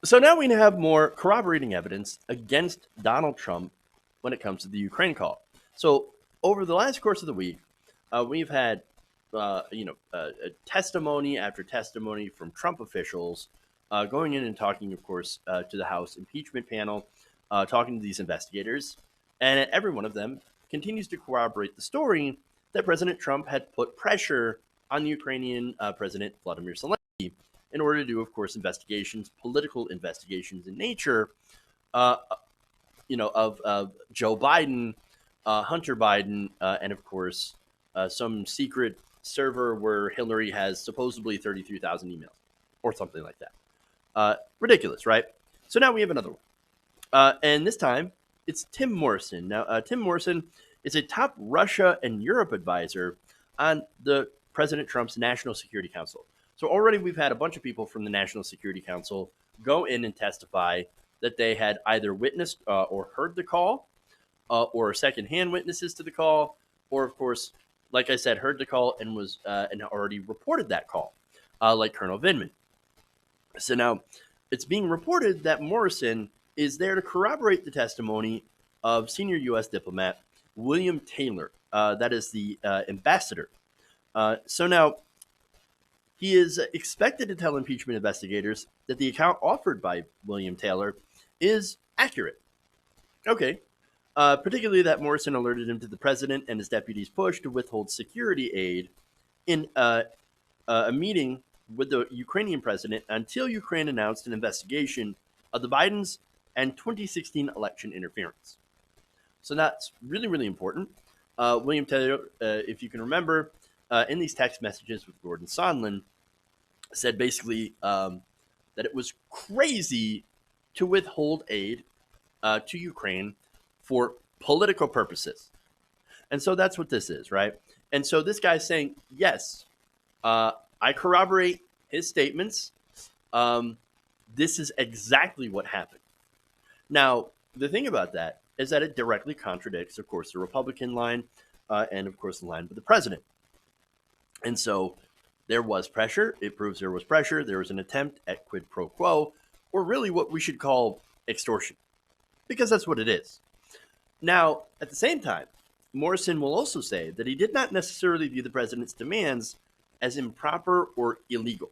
So now we have more corroborating evidence against Donald Trump when it comes to the Ukraine call. So over the last course of the week, we've had testimony after testimony from Trump officials going in and talking, of course, to the House impeachment panel, talking to these investigators, and every one of them continues to corroborate the story that President Trump had put pressure on the Ukrainian President Vladimir Zelensky in order to do, of course, investigations, political investigations in nature, uh, of Joe Biden, Hunter Biden, and of course, some secret server where Hillary has supposedly 33,000 emails or something like that. Ridiculous, right? So now we have another one. And this time it's Tim Morrison. Now, Tim Morrison is a top Russia and Europe advisor on the President Trump's National Security Council. So already we've had a bunch of people from the National Security Council go in and testify that they had either witnessed or heard the call, or secondhand witnesses to the call, or of course, like I said, heard the call and was and already reported that call, like Colonel Vindman. So now it's being reported that Morrison is there to corroborate the testimony of senior U.S. diplomat William Taylor. That is the ambassador. So now he is expected to tell impeachment investigators that the account offered by William Taylor is accurate. Okay. Particularly that Morrison alerted him to the president and his deputies' push to withhold security aid in a meeting with the Ukrainian president until Ukraine announced an investigation of the Bidens and 2016 election interference. So that's really, really important. William Taylor, if you can remember, in these text messages with Gordon Sondland, said basically that it was crazy to withhold aid to Ukraine for political purposes. And so that's what this is, right? And so this guy's saying, yes, I corroborate his statements. This is exactly what happened. Now, the thing about that is that it directly contradicts, of course, the Republican line and, of course, the line with the president. And so there was pressure. It proves there was pressure. There was an attempt at quid pro quo, or really what we should call extortion, because that's what it is. Now, at the same time, Morrison will also say that he did not necessarily view the president's demands as improper or illegal,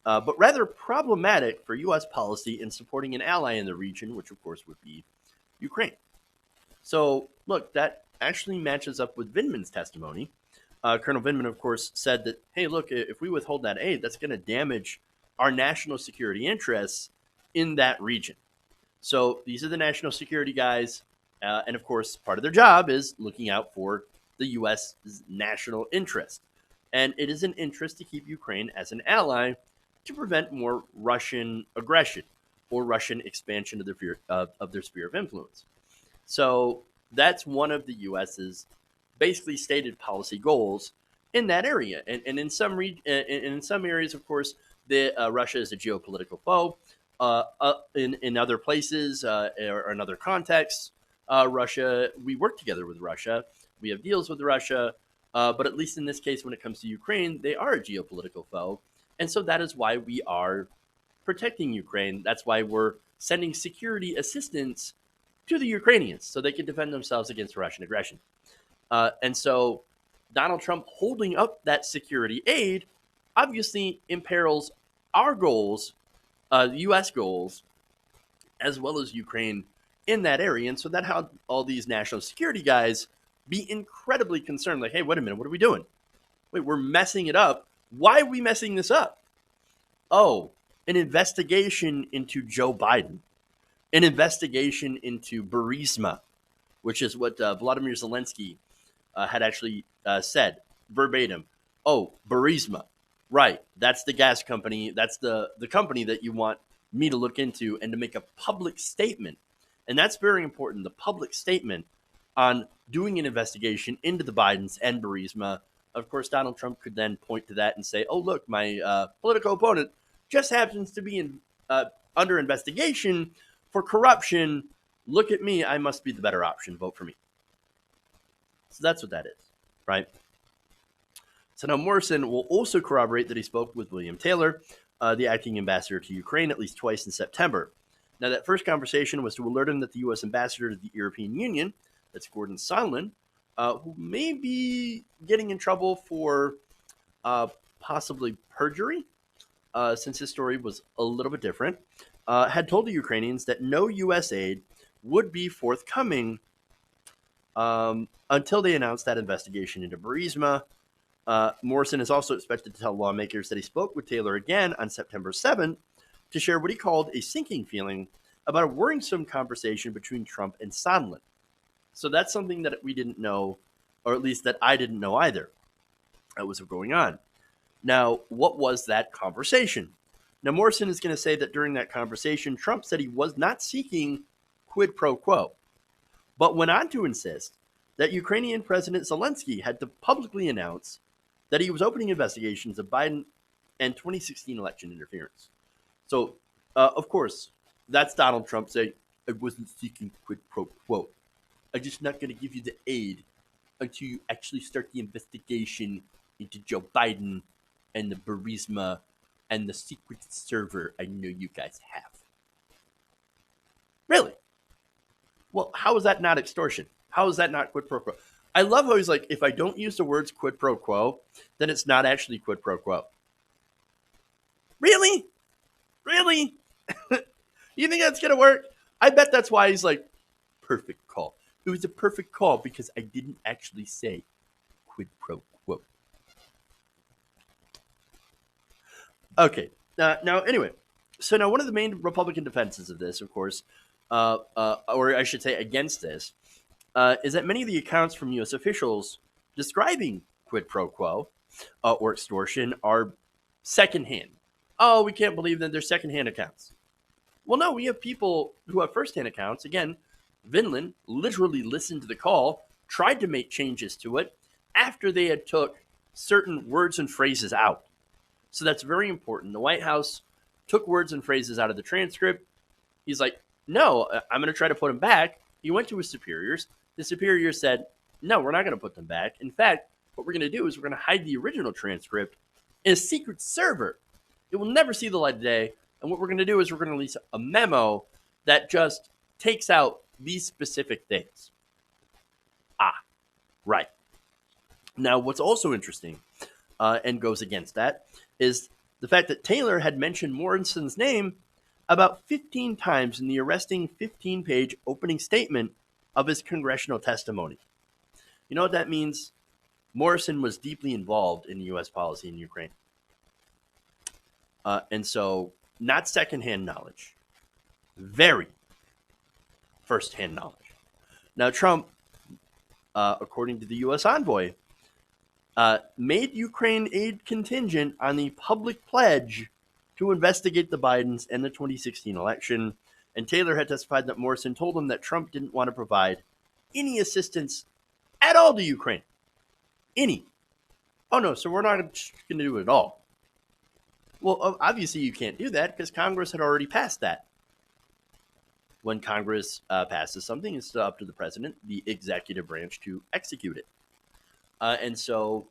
but rather problematic for U.S. policy in supporting an ally in the region, which of course would be Ukraine. So, look, that actually matches up with Vindman's testimony. Colonel Vindman, of course, said that, hey, look, if we withhold that aid, that's going to damage our national security interests in that region. So these are the national security guys. And of course, part of their job is looking out for the U.S. national interest. And it is an interest to keep Ukraine as an ally to prevent more Russian aggression or Russian expansion of their sphere of influence. So that's one of the U.S.'s basically stated policy goals in that area. And in some in some areas, of course, Russia is a geopolitical foe. In other places or in other contexts, Russia, we work together with Russia. We have deals with Russia. But at least in this case, when it comes to Ukraine, they are a geopolitical foe. And so that is why we are protecting Ukraine. That's why we're sending security assistance to the Ukrainians so they can defend themselves against Russian aggression. And so Donald Trump holding up that security aid obviously imperils our goals, the U.S. goals, as well as Ukraine in that area. And so that how all these national security guys be incredibly concerned, like, hey, wait a minute, what are we doing? Wait, we're messing it up. Why are we messing this up? Oh, an investigation into Joe Biden, an investigation into Burisma, which is what Vladimir Zelensky had actually said verbatim. Oh, Burisma, right? That's the gas company. That's the company that you want me to look into and to make a public statement. And that's very important, the public statement on doing an investigation into the Bidens and Burisma. Of course, Donald Trump could then point to that and say, oh, look, my political opponent just happens to be under investigation for corruption. Look at me. I must be the better option. Vote for me. So that's what that is, right? So now Morrison will also corroborate that he spoke with William Taylor, the acting ambassador to Ukraine at least twice in September. Now, that first conversation was to alert him that the U.S. ambassador to the European Union, that's Gordon Sondland, who may be getting in trouble for possibly perjury, since his story was a little bit different, had told the Ukrainians that no U.S. aid would be forthcoming until they announced that investigation into Burisma. Morrison is also expected to tell lawmakers that he spoke with Taylor again on September 7th to share what he called a sinking feeling about a worrisome conversation between Trump and Sondland. So that's something that we didn't know, or at least that I didn't know either, that was going on. Now, what was that conversation? Now, Morrison is going to say that during that conversation, Trump said he was not seeking quid pro quo, but went on to insist that Ukrainian President Zelensky had to publicly announce that he was opening investigations of Biden and 2016 election interference. So, of course, that's Donald Trump saying, I wasn't seeking quid pro quo. I'm just not going to give you the aid until you actually start the investigation into Joe Biden and the Burisma and the secret server I know you guys have. Really? Well, how is that not extortion? How is that not quid pro quo? I love how he's like, if I don't use the words quid pro quo, then it's not actually quid pro quo. Really? Really? You think that's going to work? I bet that's why he's like, perfect call. It was a perfect call because I didn't actually say quid pro quo. Okay. Now, anyway, so now one of the main Republican defenses of this, of course, or I should say against this, is that many of the accounts from U.S. officials describing quid pro quo or extortion are secondhand. Oh, we can't believe that they're secondhand accounts. Well, no, we have people who have firsthand accounts. Again, Vinland literally listened to the call, tried to make changes to it after they had took certain words and phrases out. So that's very important. The White House took words and phrases out of the transcript. He's like, no, I'm going to try to put them back. He went to his superiors. The superiors said, no, we're not going to put them back. In fact, what we're going to do is we're going to hide the original transcript in a secret server. It will never see the light of day. And what we're going to do is we're going to release a memo that just takes out these specific things. Right. Now, what's also interesting and goes against that is the fact that Taylor had mentioned Morrison's name about 15 times in the arresting 15-page opening statement of his congressional testimony. You know what that means? Morrison was deeply involved in U.S. policy in Ukraine. And so, not secondhand knowledge, very firsthand knowledge. Now, Trump, according to the U.S. envoy, made Ukraine aid contingent on the public pledge to investigate the Bidens and the 2016 election. And Taylor had testified that Morrison told him that Trump didn't want to provide any assistance at all to Ukraine. Any. Oh, no, so we're not going to do it at all. Well, obviously you can't do that because Congress had already passed that. When Congress passes something, it's up to the president, the executive branch, to execute it. And so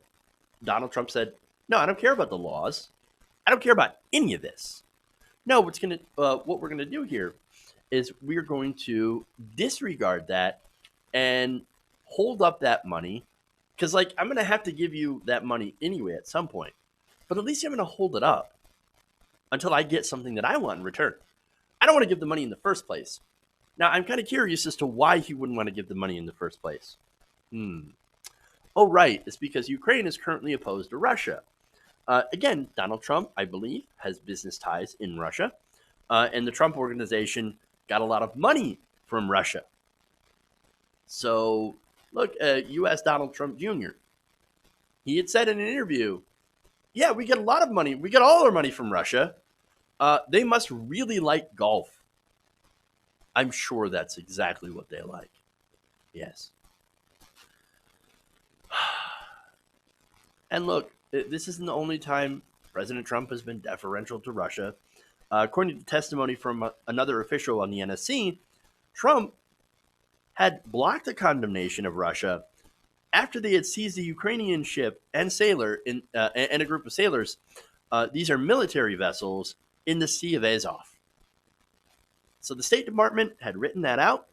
Donald Trump said, no, I don't care about the laws. I don't care about any of this. No, what we're going to do here is we're going to disregard that and hold up that money. Because, like, I'm going to have to give you that money anyway at some point. But at least I'm going to hold it up until I get something that I want in return. I don't want to give the money in the first place. Now, I'm kind of curious as to why he wouldn't want to give the money in the first place. Oh, right. It's because Ukraine is currently opposed to Russia. Again, Donald Trump, I believe, has business ties in Russia. And the Trump organization got a lot of money from Russia. So, look, U.S. Donald Trump Jr., he had said in an interview, yeah, we get a lot of money. We get all our money from Russia. They must really like golf. I'm sure that's exactly what they like. Yes. And look, this isn't the only time President Trump has been deferential to Russia. According to testimony from another official on the NSC, Trump had blocked a condemnation of Russia after they had seized a Ukrainian ship and sailor and a group of sailors these are military vessels in the Sea of Azov. So the State Department had written that out.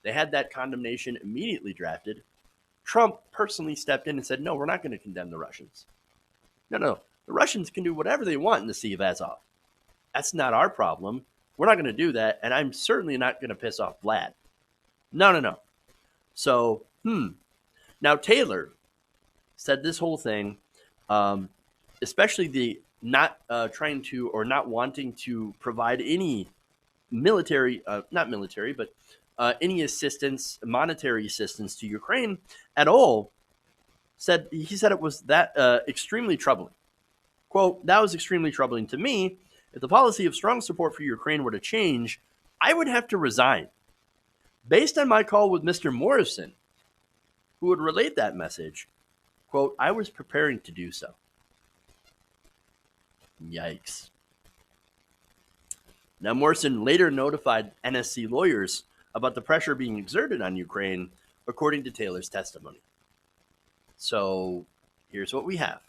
They had that condemnation immediately drafted. Trump personally stepped in and said, no, we're not going to condemn the Russians. No. The Russians can do whatever they want in the Sea of Azov. That's not our problem. We're not going to do that, and I'm certainly not going to piss off Vlad. No. So, Now, Taylor said this whole thing, especially the not trying to or not wanting to provide any military, not military, but any assistance, monetary assistance to Ukraine at all, he said it was that extremely troubling. Quote, that was extremely troubling to me. If the policy of strong support for Ukraine were to change, I would have to resign. Based on my call with Mr. Morrison, who would relate that message, quote, I was preparing to do so. Yikes. Now, Morrison later notified NSC lawyers about the pressure being exerted on Ukraine, according to Taylor's testimony. So here's what we have.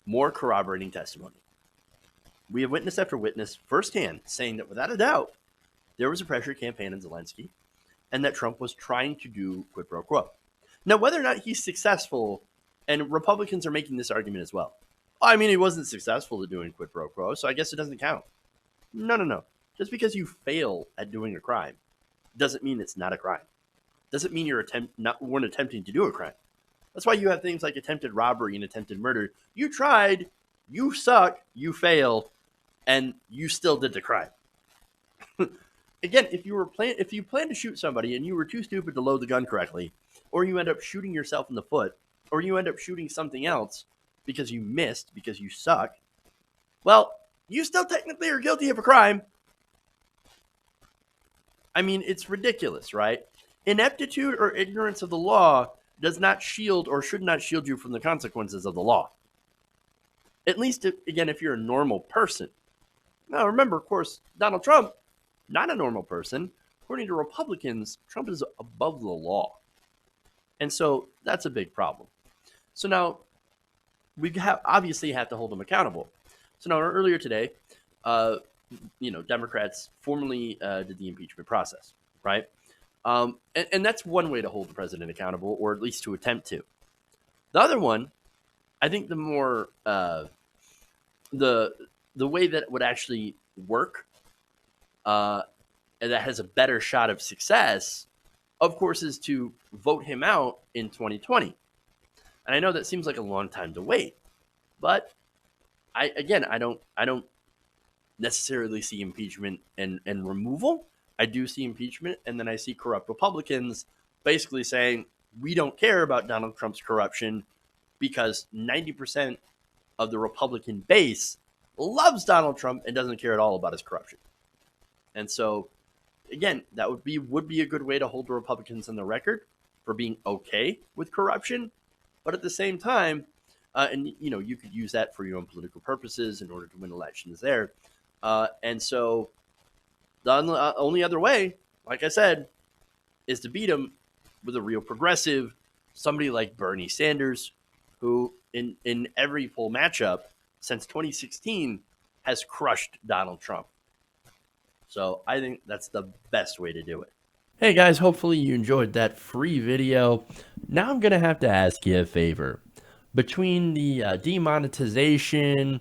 More corroborating testimony. We have witness after witness firsthand saying that without a doubt, there was a pressure campaign on Zelensky and that Trump was trying to do quid pro quo. Now, whether or not he's successful, and Republicans are making this argument as well. I mean, he wasn't successful at doing quid pro quo, so I guess it doesn't count. No. Just because you fail at doing a crime doesn't mean it's not a crime. Doesn't mean you weren't attempting to do a crime. That's why you have things like attempted robbery and attempted murder. You tried, you suck, you fail, and you still did the crime. Again, if you plan to shoot somebody and you were too stupid to load the gun correctly, or you end up shooting yourself in the foot, or you end up shooting something else because you missed, because you suck, well, you still technically are guilty of a crime. I mean, it's ridiculous, right? Ineptitude or ignorance of the law does not shield or should not shield you from the consequences of the law. At least, again, if you're a normal person. Now, remember, of course, Donald Trump, not a normal person. According to Republicans, Trump is above the law. And so that's a big problem. So now we obviously have to hold him accountable. So now earlier today, Democrats formally did the impeachment process, right? And that's one way to hold the president accountable, or at least to attempt to. The other one, I think the more the way that it would actually work, and that has a better shot of success, of course, is to vote him out in 2020. And I know that seems like a long time to wait, but I don't necessarily see impeachment and removal. I do see impeachment, and then I see corrupt Republicans basically saying, we don't care about Donald Trump's corruption because 90% of the Republican base loves Donald Trump and doesn't care at all about his corruption. And so, again, that would be a good way to hold the Republicans on the record for being okay with corruption. But at the same time, you could use that for your own political purposes in order to win elections there. And so the only other way, like I said, is to beat him with a real progressive, somebody like Bernie Sanders, who in every poll matchup since 2016 has crushed Donald Trump. So I think that's the best way to do it. Hey guys, hopefully you enjoyed that free video. Now I'm going to have to ask you a favor. Between the demonetization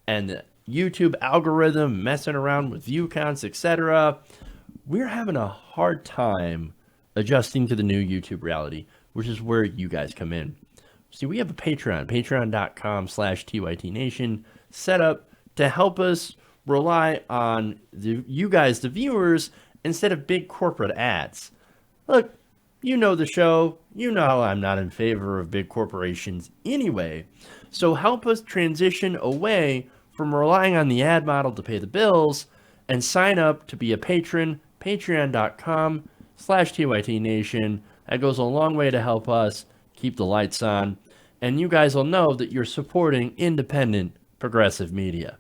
and the YouTube algorithm messing around with view counts, etc., we're having a hard time adjusting to the new YouTube reality, which is where you guys come in. See, we have a patreon.com/TYTNation set up to help us rely on you guys, the viewers, instead of big corporate ads. Look, you know the show. You know I'm not in favor of big corporations anyway. So help us transition away from relying on the ad model to pay the bills and sign up to be a patron, patreon.com/TYTNation. That goes a long way to help us keep the lights on. And you guys will know that you're supporting independent progressive media.